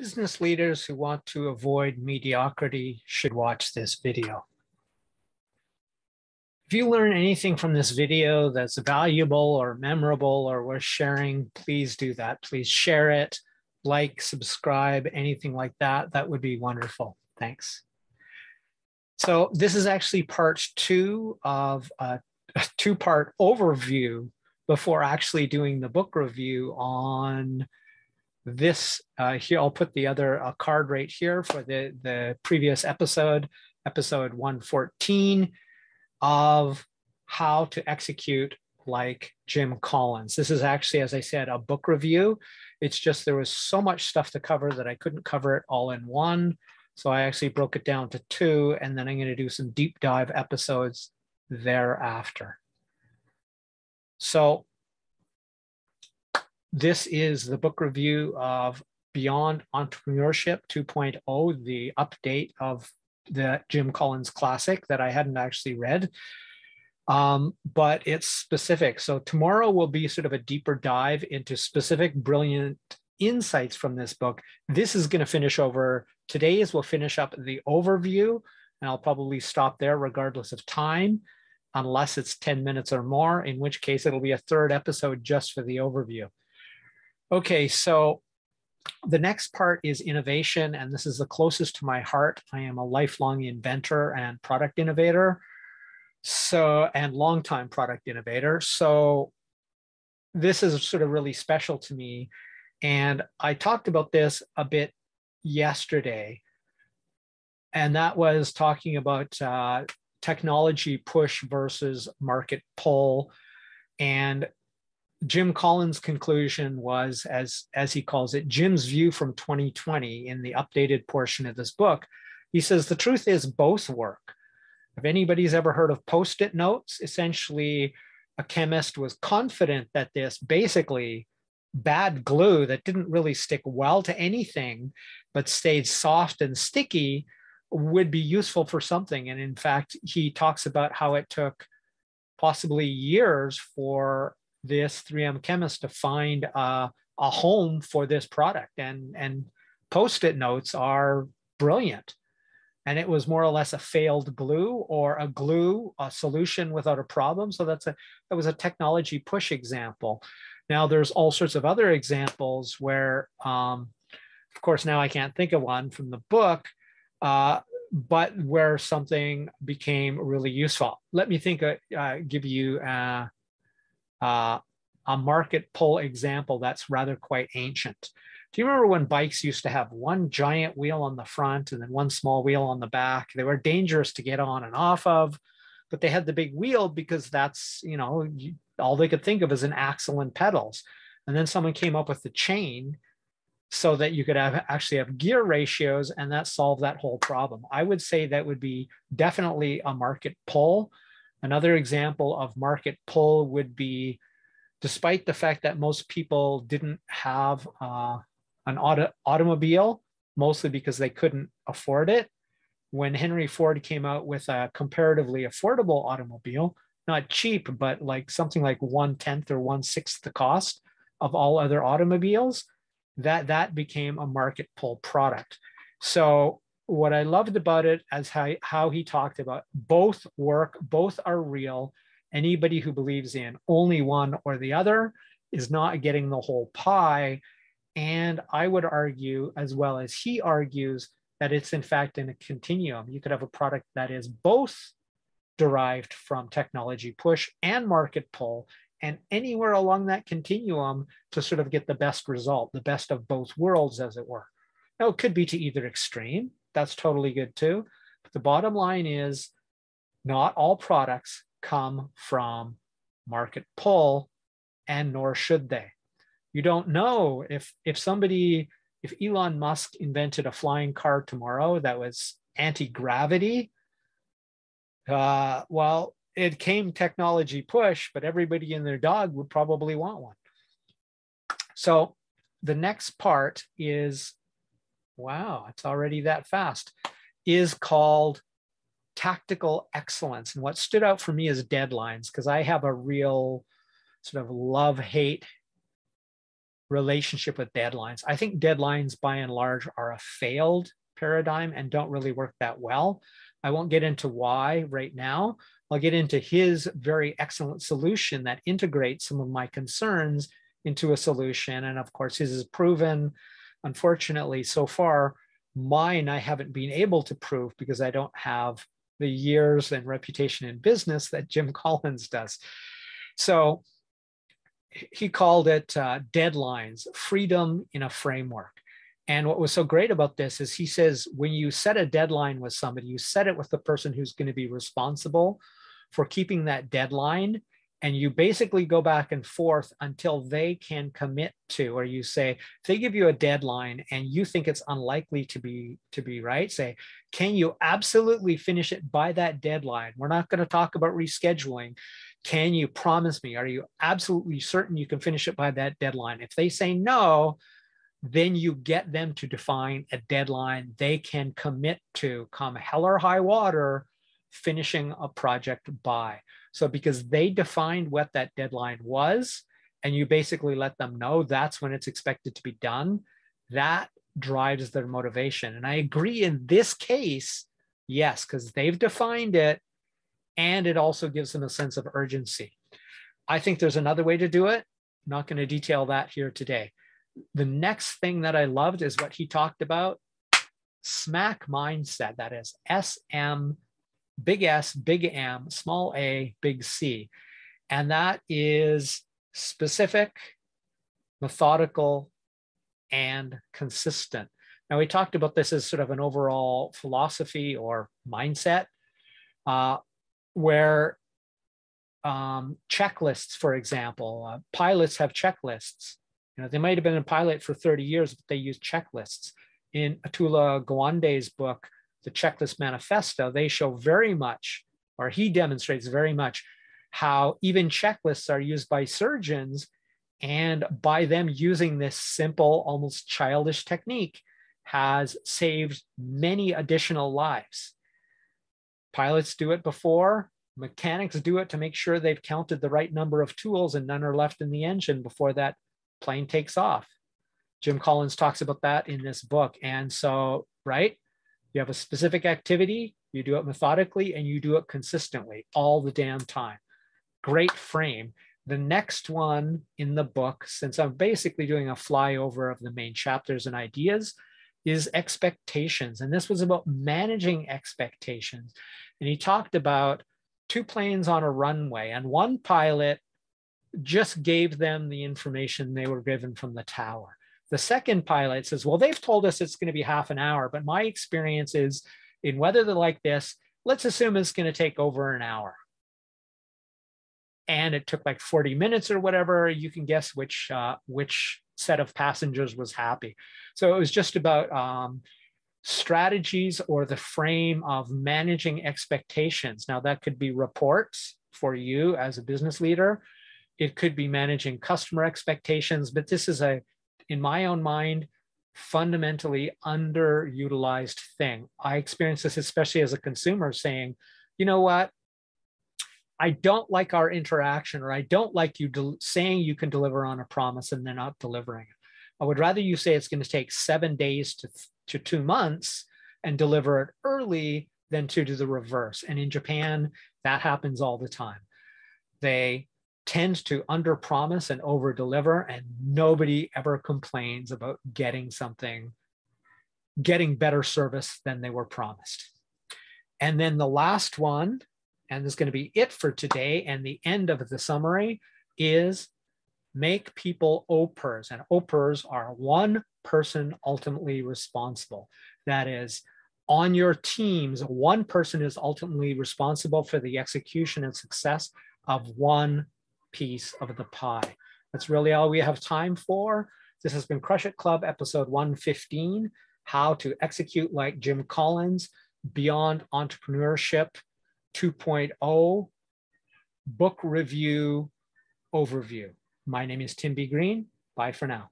Business leaders who want to avoid mediocrity should watch this video. If you learn anything from this video that's valuable or memorable or worth sharing, please do that. Please share it, like, subscribe, anything like that. That would be wonderful. Thanks. So this is actually part 2 of a two-part overview before actually doing the book review on this. Here, I'll put the other card right here for the previous episode 114 of how to execute like Jim Collins. This is actually, as I said, a book review. It's just there was so much stuff to cover that I couldn't cover it all in one. So I actually broke it down to 2, and then I'm going to do some deep dive episodes thereafter. So this is the book review of Beyond Entrepreneurship 2.0, the update of the Jim Collins classic that I hadn't actually read, but it's specific. So tomorrow will be sort of a deeper dive into specific brilliant insights from this book. This is going to finish over today's. We'll finish up the overview, and I'll probably stop there regardless of time, unless it's 10 minutes or more, in which case it'll be a 3rd episode just for the overview. Okay, so the next part is innovation, and this is the closest to my heart. I am a lifelong inventor and product innovator, and longtime product innovator. So this is sort of really special to me. And I talked about this a bit yesterday, and that was talking about technology push versus market pull. And Jim Collins' conclusion was, as he calls it, Jim's view from 2020 in the updated portion of this book. He says, the truth is both work. If anybody's ever heard of Post-it notes, essentially a chemist was confident that this basically bad glue that didn't really stick well to anything, but stayed soft and sticky, would be useful for something. And in fact, he talks about how it took possibly years for this 3M chemist to find a home for this product. And Post-it notes are brilliant. And it was more or less a failed glue, or a solution without a problem. So that was a technology push example. Now there's all sorts of other examples where, of course, now I can't think of one from the book, but where something became really useful. Let me give you a market pull example that's rather quite ancient. Do you remember when bikes used to have one giant wheel on the front and then one small wheel on the back? They were dangerous to get on and off of, but they had the big wheel because that's, all they could think of as an axle and pedals. And then someone came up with the chain so that you could actually have gear ratios, and that solved that whole problem. I would say that would be definitely a market pull. Another example of market pull would be, despite the fact that most people didn't have an automobile, mostly because they couldn't afford it, when Henry Ford came out with a comparatively affordable automobile, not cheap, but like something like 1/10 or 1/6 the cost of all other automobiles, that became a market pull product. So what I loved about it is how he talked about both work, both are real. Anybody who believes in only one or the other is not getting the whole pie. And I would argue, as well as he argues, that it's in fact in a continuum. You could have a product that is both derived from technology push and market pull, and anywhere along that continuum to sort of get the best result, the best of both worlds, as it were. Now, it could be to either extreme. That's totally good too. But the bottom line is, not all products come from market pull, and nor should they. You don't know if Elon Musk invented a flying car tomorrow that was anti-gravity, well, it came technology push, but everybody and their dog would probably want one. So the next part is, wow, it's already that fast, is called tactical excellence. And what stood out for me is deadlines, because I have a real sort of love-hate relationship with deadlines. I think deadlines by and large are a failed paradigm and don't really work that well. I won't get into why right now. I'll get into his very excellent solution that integrates some of my concerns into a solution. And of course, his is proven. Unfortunately, so far, mine I haven't been able to prove because I don't have the years and reputation in business that Jim Collins does. So he called it deadlines, freedom in a framework. And what was so great about this is he says, when you set a deadline with somebody, you set it with the person who's going to be responsible for keeping that deadline. And you basically go back and forth until they can commit to, or you say, if they give you a deadline and you think it's unlikely to be right, say, can you absolutely finish it by that deadline? We're not going to talk about rescheduling. Can you promise me? Are you absolutely certain you can finish it by that deadline? If they say no, then you get them to define a deadline they can commit to, come hell or high water, finishing a project by. So because they defined what that deadline was, and you basically let them know that's when it's expected to be done, that drives their motivation. And I agree in this case, yes, because they've defined it, and it also gives them a sense of urgency. I think there's another way to do it. I'm not going to detail that here today. The next thing that I loved is what he talked about, SMAC mindset. That is SM, big S, big M, small a, big C. And that is specific, methodical, and consistent. Now, we talked about this as sort of an overall philosophy or mindset, where checklists, for example, pilots have checklists. You know, they might have been a pilot for 30 years, but they use checklists. In Atula Gawande's book, The Checklist Manifesto, they show very much, or he demonstrates very much, how even checklists are used by surgeons, and by them using this simple, almost childish technique has saved many additional lives. Pilots do it before, mechanics do it to make sure they've counted the right number of tools and none are left in the engine before that plane takes off. Jim Collins talks about that in this book. And so, right, you have a specific activity, you do it methodically, and you do it consistently all the damn time. Great frame. The next one in the book, since I'm basically doing a flyover of the main chapters and ideas, is expectations. And this was about managing expectations. And he talked about two planes on a runway, and one pilot just gave them the information they were given from the tower. The second pilot says, well, they've told us it's going to be half an hour, but my experience is in weather like this, let's assume it's going to take over an hour. And it took like 40 minutes or whatever. You can guess which set of passengers was happy. So it was just about strategies or the frame of managing expectations. Now that could be reports for you as a business leader. It could be managing customer expectations, but this is in my own mind, fundamentally underutilized thing. I experience this especially as a consumer saying, you know what? I don't like our interaction, or I don't like you saying you can deliver on a promise and then not delivering it. I would rather you say it's going to take 7 days to 2 months and deliver it early than to do the reverse. And in Japan, that happens all the time. They tend to underpromise and overdeliver, and nobody ever complains about getting better service than they were promised. And then the last one, and this is going to be it for today, and the end of the summary, is make people OPERs. And OPERs are one person ultimately responsible. That is, on your teams, one person is ultimately responsible for the execution and success of one piece of the pie. That's really all we have time for. This has been Crush It Club episode 115, How to Execute Like Jim Collins, Beyond Entrepreneurship 2.0, book review overview. My name is Tim B. Green. Bye for now.